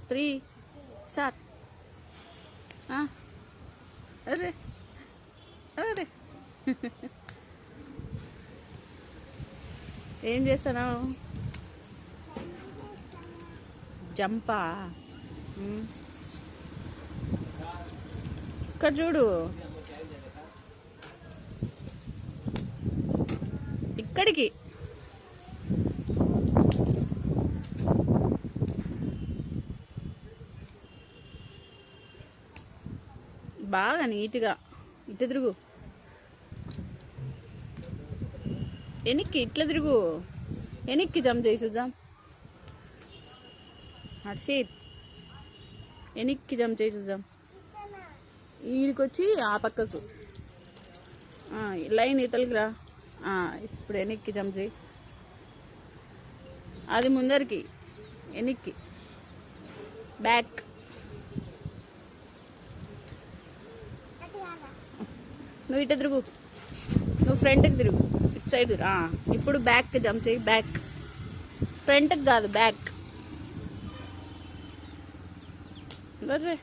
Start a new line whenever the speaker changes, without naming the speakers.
3 start. అరే అరే ఏం చేస్తున్నావు? జంపా? ఇక్కడ చూడు, ఇక్కడికి. బాగా నీట్గా ఇట్లా తిరుగు, వెనక్కి ఇట్లా తిరుగు, వెనక్కి జంప్ చేయి చూద్దాం. హర్షిత్ వెనక్కి జంప్ చేయి చూద్దాం. వీడికి వచ్చి ఆ పక్కకు లైన్ ఇతలకి రా. ఇప్పుడు వెనక్కి జంప్ చేయి, అది ముందరికి, వెనక్కి, బ్యాక్. నువ్వు ఇట్లా తిరుగు, నువ్వు ఫ్రంట్కి తిరుగు, ఇటు సైడ్. ఇప్పుడు బ్యాక్ జంప్ చేయి, బ్యాక్. ఫ్రంట్కి కాదు, బ్యాక్. బర్రే